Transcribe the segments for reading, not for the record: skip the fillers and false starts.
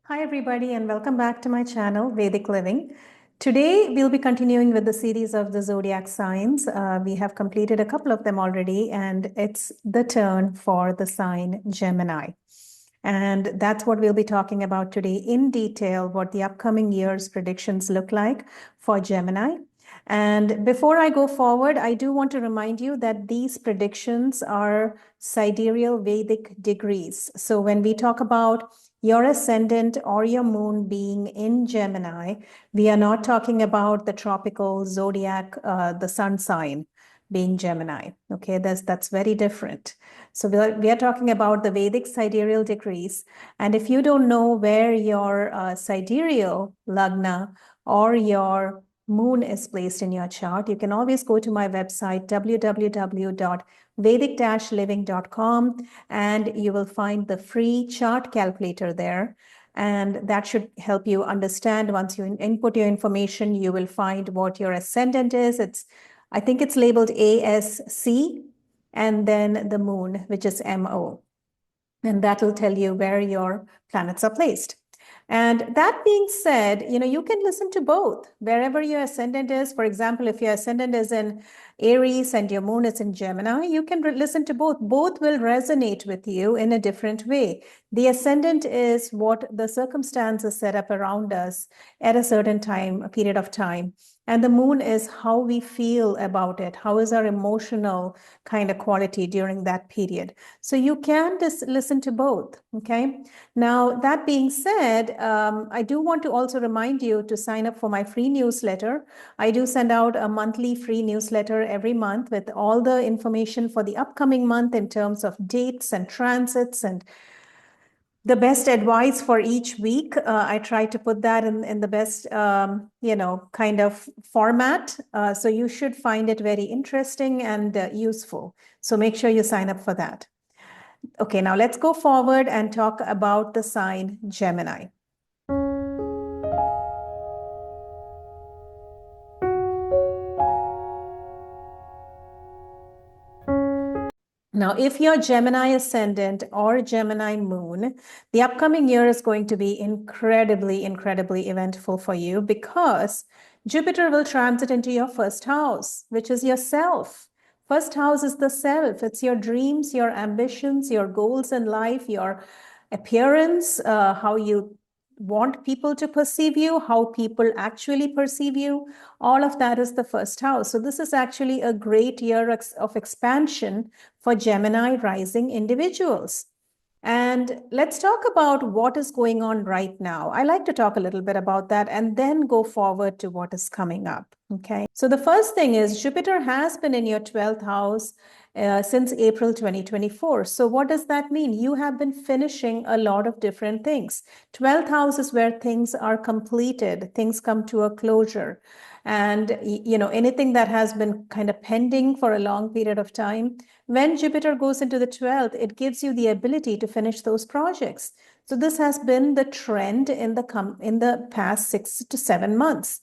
Hi, everybody, and welcome back to my channel, Vedic Living. Today, we'll be continuing with the series of the zodiac signs. We have completed a couple of them already, and it's the turn for the sign Gemini. And that's what we'll be talking about today in detail, what the upcoming year's predictions look like for Gemini. And before I go forward, I do want to remind you that these predictions are sidereal Vedic degrees. So when we talk about your ascendant or your moon being in Gemini, we are not talking about the tropical zodiac, the sun sign being Gemini. Okay, that's very different. So we are talking about the Vedic sidereal degrees. And if you don't know where your sidereal lagna or your moon is placed in your chart, you can always go to my website, www.vedic-living.com, and you will find the free chart calculator there. And that should help you understand. Once you input your information, you will find what your ascendant is. I think it's labeled ASC, and then the moon, which is MO. And that will tell you where your planets are placed. And that being said, you can listen to both wherever your ascendant is. For example, if your ascendant is in Aries and your moon is in Gemini, you can listen to both. Both will resonate with you in a different way. The ascendant is what the circumstances set up around us at a certain time, a period of time. And the moon is how we feel about it. How is our emotional kind of quality during that period? So you can just listen to both, okay? Now, that being said, I do want to also remind you to sign up for my free newsletter. I do send out a monthly free newsletter every month with all the information for the upcoming month in terms of dates and transits and the best advice for each week. I try to put that in the best, kind of format. So you should find it very interesting and useful. So make sure you sign up for that. Okay, now let's go forward and talk about the sign Gemini. Now, if you're Gemini ascendant or Gemini moon, the upcoming year is going to be incredibly, incredibly eventful for you because Jupiter will transit into your first house, which is yourself. First house is the self. It's your dreams, your ambitions, your goals in life, your appearance, how you want people to perceive you, how people actually perceive you. All of that is the first house. So this is actually a great year of expansion for Gemini rising individuals. And let's talk about what is going on right now. I like to talk a little bit about that and then go forward to what is coming up. Okay. So the first thing is Jupiter has been in your 12th house since April 2024. So what does that mean? You have been finishing a lot of different things. 12th house is where things are completed, things come to a closure. And, anything that has been kind of pending for a long period of time, when Jupiter goes into the 12th, it gives you the ability to finish those projects. So this has been the trend in the past 6 to 7 months.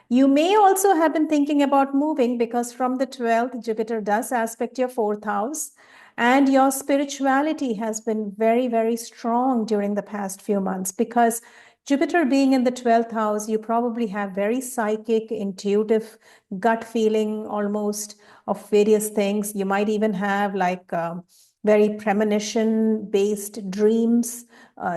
You may also have been thinking about moving because from the 12th, Jupiter does aspect your 4th house, and your spirituality has been very, very strong during the past few months because Jupiter being in the 12th house, you probably have very psychic, intuitive, gut feeling almost of various things. You might even have very premonition-based dreams,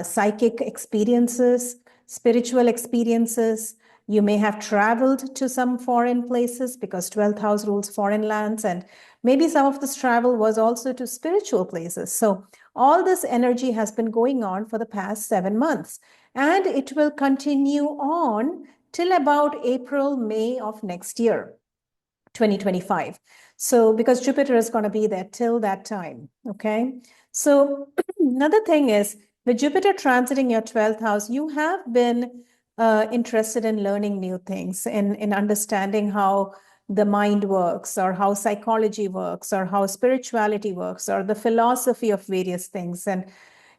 psychic experiences, spiritual experiences. You may have traveled to some foreign places because 12th house rules foreign lands, and maybe some of this travel was also to spiritual places. So all this energy has been going on for the past 7 months, and it will continue on till about April, May of next year, 2025. So because Jupiter is going to be there till that time, okay? So another thing is, with Jupiter transiting your 12th house, you have been interested in learning new things, in understanding how the mind works, or how psychology works, or how spirituality works, or the philosophy of various things. And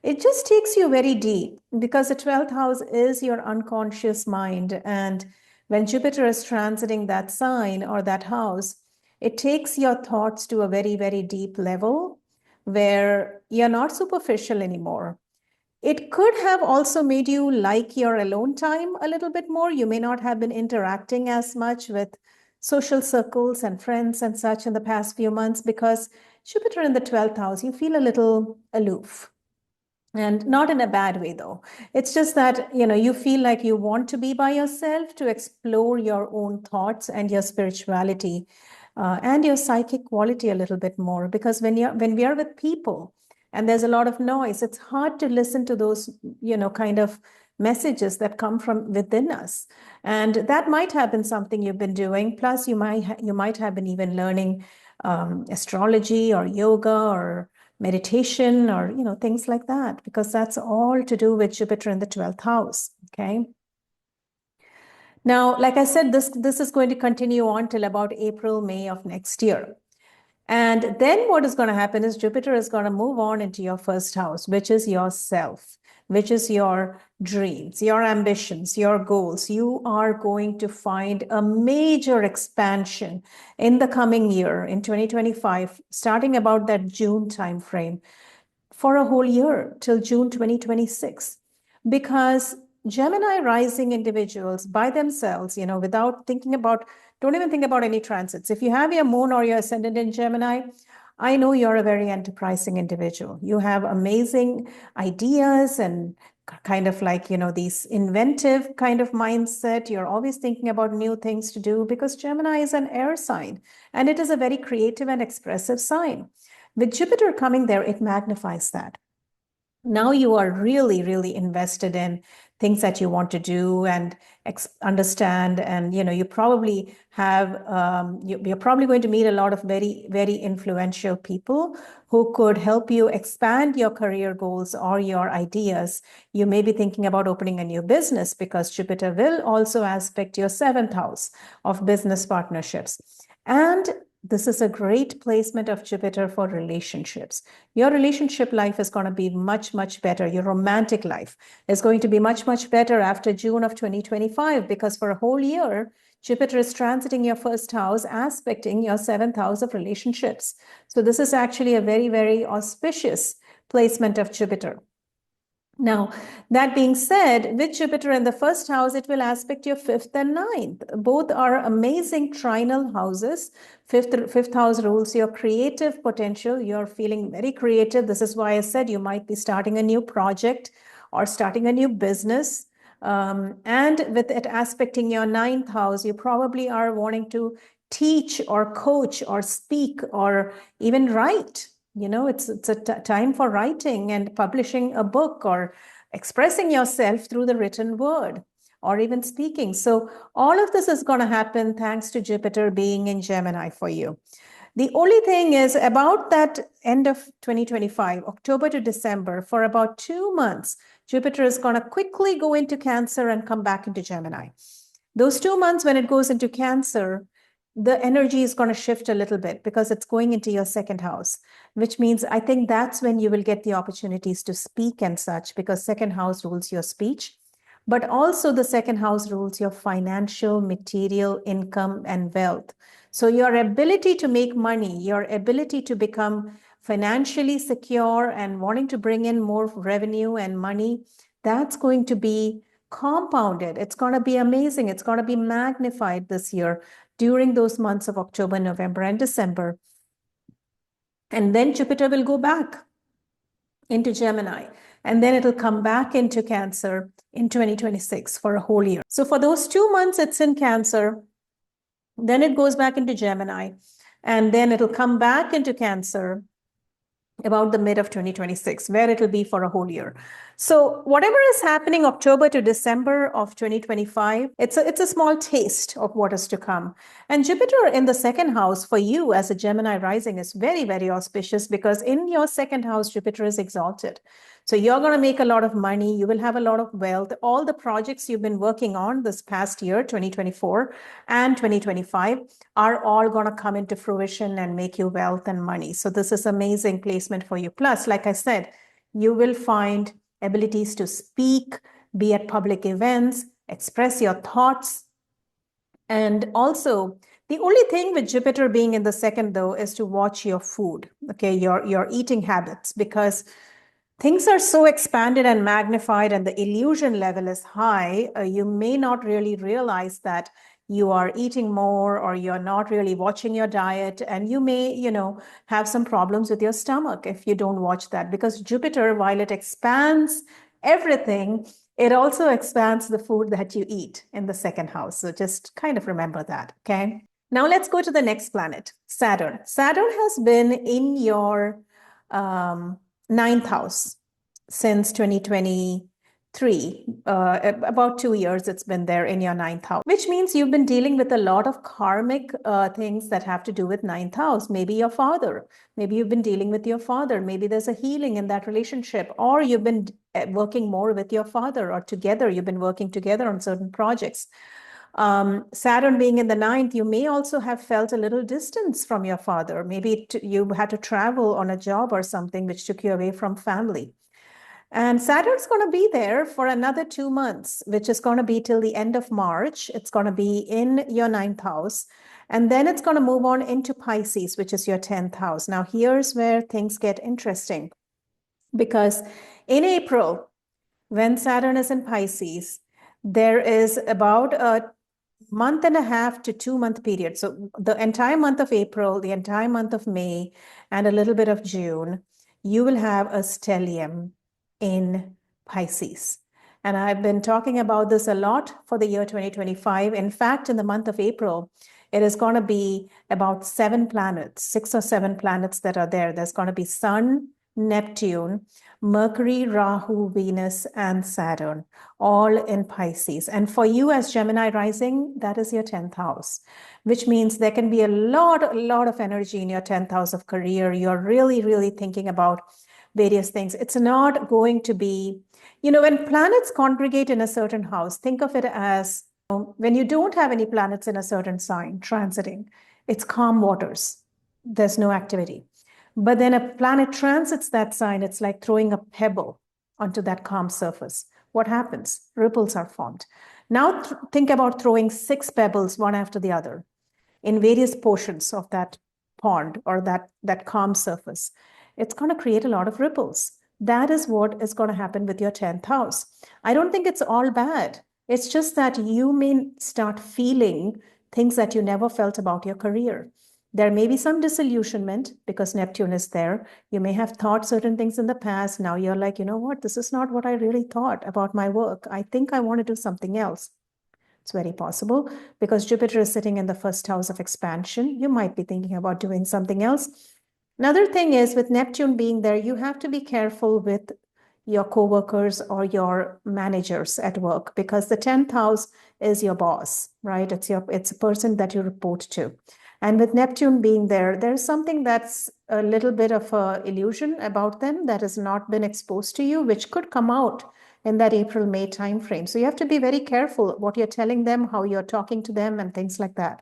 it just takes you very deep because the 12th house is your unconscious mind. And when Jupiter is transiting that sign or that house, it takes your thoughts to a very, very deep level where you're not superficial anymore. It could have also made you like your alone time a little bit more. You may not have been interacting as much with social circles and friends and such in the past few months because Jupiter in the 12th house, you feel a little aloof. And not in a bad way, though. It's just that, you feel like you want to be by yourself to explore your own thoughts and your spirituality and your psychic quality a little bit more. Because when we are with people and there's a lot of noise, it's hard to listen to those, kind of messages that come from within us. And that might have been something you've been doing. Plus, you might have been even learning astrology or yoga or meditation or things like that, because that's all to do with Jupiter in the 12th house. Okay. Now, like I said, this is going to continue on till about April, May of next year. And then what is going to happen is Jupiter is going to move on into your first house, which is yourself, which is your dreams, your ambitions, your goals. You are going to find a major expansion in the coming year, in 2025, starting about that June timeframe, for a whole year till June 2026. Because Gemini rising individuals by themselves, without thinking about, don't even think about any transits. If you have your moon or your ascendant in Gemini, I know you're a very enterprising individual. You have amazing ideas and kind of like, these inventive kind of mindset. You're always thinking about new things to do because Gemini is an air sign and it is a very creative and expressive sign. With Jupiter coming there, it magnifies that. Now you are really, really invested in things that you want to do and understand. And, you probably have, you're probably going to meet a lot of very, very influential people who could help you expand your career goals or your ideas. You may be thinking about opening a new business because Jupiter will also aspect your 7th house of business partnerships. And this is a great placement of Jupiter for relationships. Your relationship life is going to be much, much better. Your romantic life is going to be much, much better after June of 2025, because for a whole year, Jupiter is transiting your first house, aspecting your 7th house of relationships. So this is actually a very, very auspicious placement of Jupiter. Now, that being said, with Jupiter in the first house, it will aspect your 5th and 9th. Both are amazing trinal houses. Fifth house rules your creative potential. You're feeling very creative. This is why I said you might be starting a new project or starting a new business. And with it aspecting your 9th house, you probably are wanting to teach or coach or speak or even write. It's a time for writing and publishing a book or expressing yourself through the written word or even speaking. So all of this is going to happen thanks to Jupiter being in Gemini for you. The only thing is about that end of 2025, October to December, for about 2 months, Jupiter is going to quickly go into Cancer and come back into Gemini. Those 2 months when it goes into Cancer, the energy is going to shift a little bit because it's going into your 2nd house, which means I think that's when you will get the opportunities to speak and such, because 2nd house rules your speech, but also the 2nd house rules your financial, material, income, and wealth. So your ability to make money, your ability to become financially secure and wanting to bring in more revenue and money, that's going to be compounded. It's going to be amazing. It's going to be magnified this year during those months of October, November, and December. And then Jupiter will go back into Gemini, and then it'll come back into Cancer in 2026 for a whole year. So for those 2 months, it's in Cancer, then it goes back into Gemini, and then it'll come back into Cancer about the mid of 2026, where it'll be for a whole year. So whatever is happening October to December of 2025, it's a small taste of what is to come. And Jupiter in the 2nd house for you as a Gemini rising is very, very auspicious, because in your 2nd house, Jupiter is exalted. So you're going to make a lot of money. You will have a lot of wealth. All the projects you've been working on this past year, 2024 and 2025, are all going to come into fruition and make you wealth and money. So this is amazing placement for you. Plus, like I said, you will find abilities to speak, be at public events, express your thoughts. And also, the only thing with Jupiter being in the 2nd, though, is to watch your food, okay, your eating habits, because things are so expanded and magnified and the illusion level is high, you may not really realize that you are eating more or you're not really watching your diet, and you may, have some problems with your stomach if you don't watch that, because Jupiter, while it expands everything, it also expands the food that you eat in the second house. So just kind of remember that, okay? Now let's go to the next planet, Saturn. Saturn has been in your ninth house since 2023. About 2 years it's been there in your ninth house, which means you've been dealing with a lot of karmic things that have to do with ninth house. Maybe your father, maybe you've been dealing with your father, maybe there's a healing in that relationship, or you've been working more with your father, or together, you've been working together on certain projects. Saturn being in the ninth, you may also have felt a little distance from your father. Maybe you had to travel on a job or something which took you away from family. And Saturn's going to be there for another 2 months, which is going to be till the end of March. It's going to be in your ninth house. And then it's going to move on into Pisces, which is your 10th house. Now, here's where things get interesting, because in April, when Saturn is in Pisces, there is about a month and a half to 2 month period. So the entire month of April, the entire month of May, and a little bit of June, you will have a stellium in Pisces. And I've been talking about this a lot for the year 2025. In fact, in the month of April, it is going to be about 7 planets, 6 or 7 planets that are there. There's going to be Sun, Neptune, Mercury, Rahu, Venus, and Saturn, all in Pisces. And for you as Gemini rising, that is your 10th house, which means there can be a lot of energy in your 10th house of career. You're really, really thinking about various things. It's not going to be, when planets congregate in a certain house, think of it as when you don't have any planets in a certain sign transiting, it's calm waters. There's no activity. But then a planet transits that sign, it's like throwing a pebble onto that calm surface. What happens? Ripples are formed. Now think about throwing 6 pebbles, one after the other, in various portions of that pond or that calm surface. It's going to create a lot of ripples. That is what is going to happen with your 10th house. I don't think it's all bad. It's just that you may start feeling things that you never felt about your career. There may be some disillusionment because Neptune is there. You may have thought certain things in the past. Now you're like, you know what? This is not what I really thought about my work. I think I want to do something else. It's very possible because Jupiter is sitting in the first house of expansion. You might be thinking about doing something else. Another thing is, with Neptune being there, you have to be careful with your coworkers or your managers at work, because the 10th house is your boss, right? It's a person that you report to. And with Neptune being there, there's something that's a little bit of an illusion about them that has not been exposed to you, which could come out in that April-May timeframe. So you have to be very careful what you're telling them, how you're talking to them, and things like that.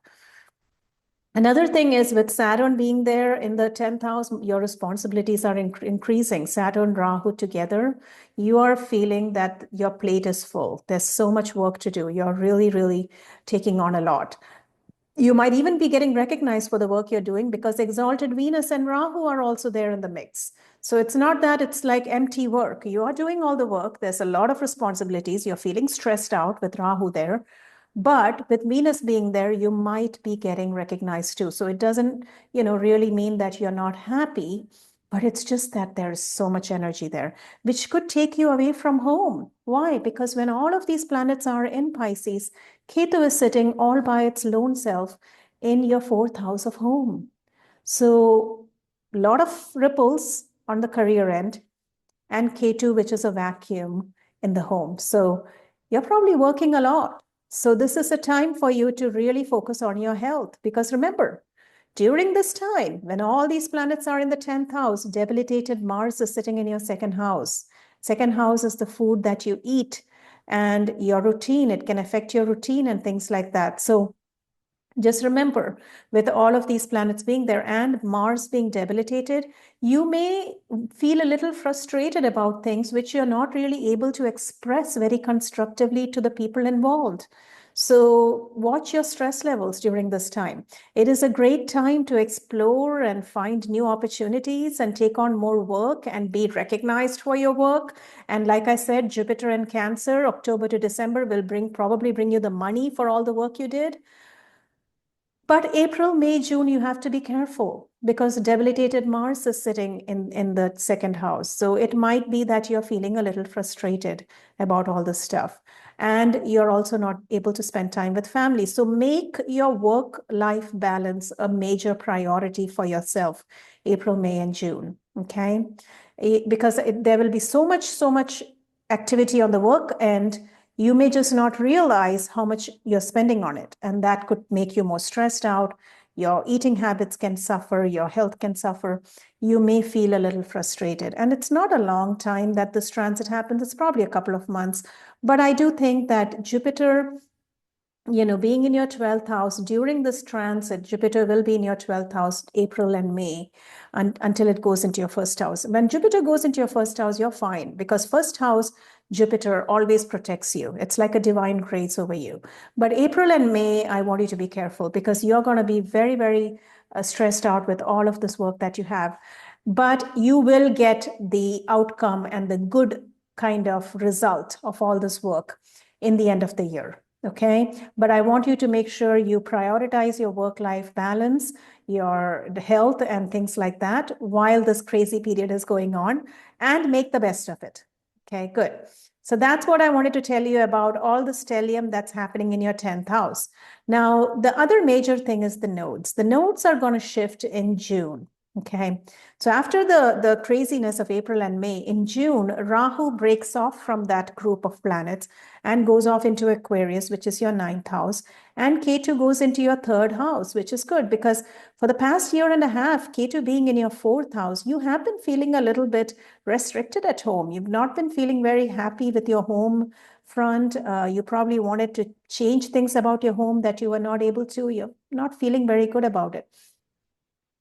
Another thing is, with Saturn being there in the 10th house, your responsibilities are increasing. Saturn, Rahu together, you are feeling that your plate is full. There's so much work to do. You're really, really taking on a lot. You might even be getting recognized for the work you're doing because exalted Venus and Rahu are also there in the mix. So it's not that it's like empty work. You are doing all the work. There's a lot of responsibilities. You're feeling stressed out with Rahu there. But with Venus being there, you might be getting recognized too. So it doesn't, really mean that you're not happy, but it's just that there's so much energy there, which could take you away from home. Why? Because when all of these planets are in Pisces, Ketu is sitting all by its lone self in your 4th house of home. So a lot of ripples on the career end, and Ketu, which is a vacuum in the home. So you're probably working a lot. So this is a time for you to really focus on your health, because remember, during this time, when all these planets are in the 10th house, debilitated Mars is sitting in your 2nd house. 2nd house is the food that you eat and your routine. It can affect your routine and things like that. So just remember, with all of these planets being there and Mars being debilitated, you may feel a little frustrated about things which you're not really able to express very constructively to the people involved. So watch your stress levels during this time. It is a great time to explore and find new opportunities and take on more work and be recognized for your work. And like I said, Jupiter and Cancer, October to December will probably bring you the money for all the work you did. But April, May, June, you have to be careful because debilitated Mars is sitting in the second house. So it might be that you're feeling a little frustrated about all this stuff. And you're also not able to spend time with family. So make your work-life balance a major priority for yourself, April, May, and June. Okay? Because there will be so much activity on the work end. You may just not realize how much you're spending on it. And that could make you more stressed out. Your eating habits can suffer, your health can suffer. You may feel a little frustrated. And it's not a long time that this transit happens. It's probably a couple of months. But I do think that Jupiter, being in your 12th house during this transit, Jupiter will be in your 12th house, April and May, until it goes into your first house. When Jupiter goes into your first house, you're fine because first house, Jupiter always protects you. It's like a divine grace over you. But April and May, I want you to be careful because you're going to be very, very stressed out with all of this work that you have. But you will get the outcome and the good kind of result of all this work in the end of the year. Okay, but I want you to make sure you prioritize your work-life balance, your health and things like that while this crazy period is going on and make the best of it. Okay, good. So that's what I wanted to tell you about all the stellium that's happening in your 10th house. Now, the other major thing is the nodes. The nodes are going to shift in June. Okay, so after the craziness of April and May, in June, Rahu breaks off from that group of planets and goes off into Aquarius, which is your 9th house. And Ketu goes into your 3rd house, which is good because for the past year and a half, Ketu being in your 4th house, you have been feeling a little bit restricted at home. You've not been feeling very happy with your home front. You probably wanted to change things about your home that you were not able to. You're not feeling very good about it.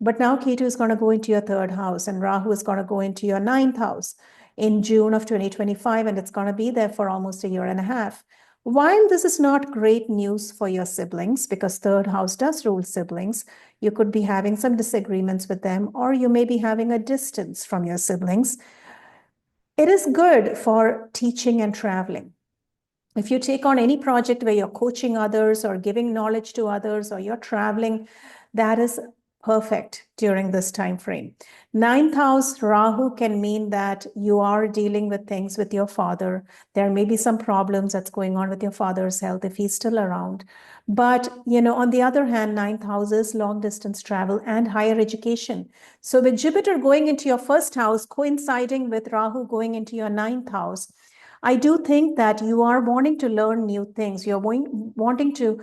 But now Ketu is going to go into your 3rd house and Rahu is going to go into your 9th house in June of 2025, and it's going to be there for almost a year and a half. While this is not great news for your siblings, because 3rd house does rule siblings, you could be having some disagreements with them, or you may be having a distance from your siblings. It is good for teaching and traveling. If you take on any project where you're coaching others or giving knowledge to others or you're traveling, that is perfect during this time frame. 9th house Rahu can mean that you are dealing with things with your father. There may be some problems that's going on with your father's health if he's still around. But, on the other hand, 9th house is long distance travel and higher education. So with Jupiter going into your 1st house, coinciding with Rahu going into your 9th house, I do think that you are wanting to learn new things. You're wanting to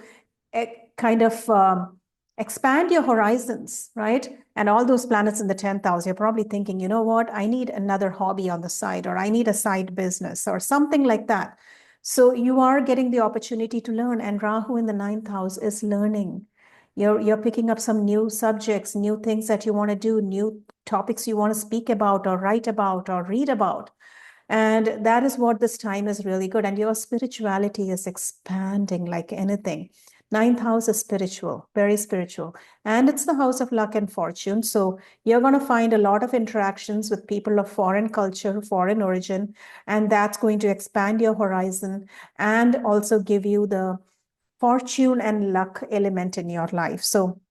kind of expand your horizons, right? And all those planets in the 10th house, you're probably thinking, you know what, I need another hobby on the side, or I need a side business or something like that. So you are getting the opportunity to learn, and Rahu in the 9th house is learning. You're picking up some new subjects, new things that you want to do, new topics you want to speak about or write about or read about. And that is what this time is really good. And your spirituality is expanding like anything. 9th house is spiritual, very spiritual. And it's the house of luck and fortune. So you're going to find a lot of interactions with people of foreign culture, foreign origin, and that's going to expand your horizon and also give you the fortune and luck element in your life. So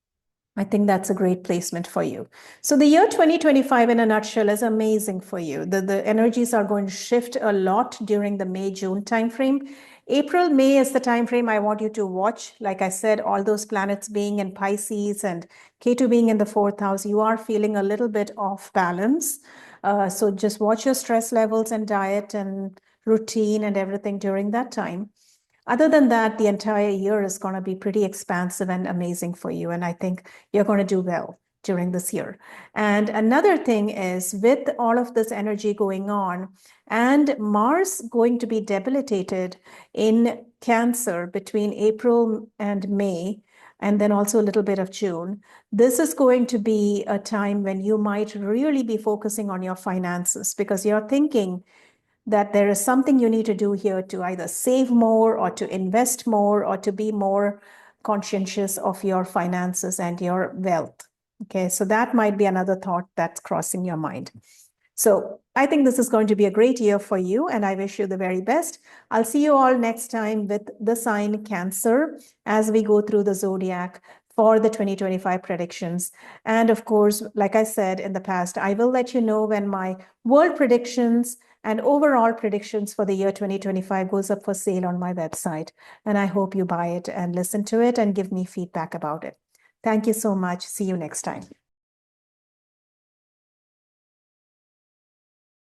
I think that's a great placement for you. So the year 2025 in a nutshell is amazing for you. The energies are going to shift a lot during the May-June timeframe. April, May is the timeframe I want you to watch. Like I said, all those planets being in Pisces and Ketu being in the 4th house, you are feeling a little bit off balance. So just watch your stress levels and diet and routine and everything during that time. Other than that, the entire year is going to be pretty expansive and amazing for you. And I think you're going to do well during this year. And another thing is with all of this energy going on and Mars going to be debilitated in Cancer between April and May, and then also a little bit of June, this is going to be a time when you might really be focusing on your finances because you're thinking, that there is something you need to do here to either save more or to invest more or to be more conscientious of your finances and your wealth. Okay, so that might be another thought that's crossing your mind. So I think this is going to be a great year for you, and I wish you the very best. I'll see you all next time with the sign Cancer as we go through the zodiac for the 2025 predictions. And of course, like I said in the past, I will let you know when my world predictions and overall predictions for the year 2025 goes up for sale on my website. And I hope you buy it and listen to it and give me feedback about it. Thank you so much. See you next time.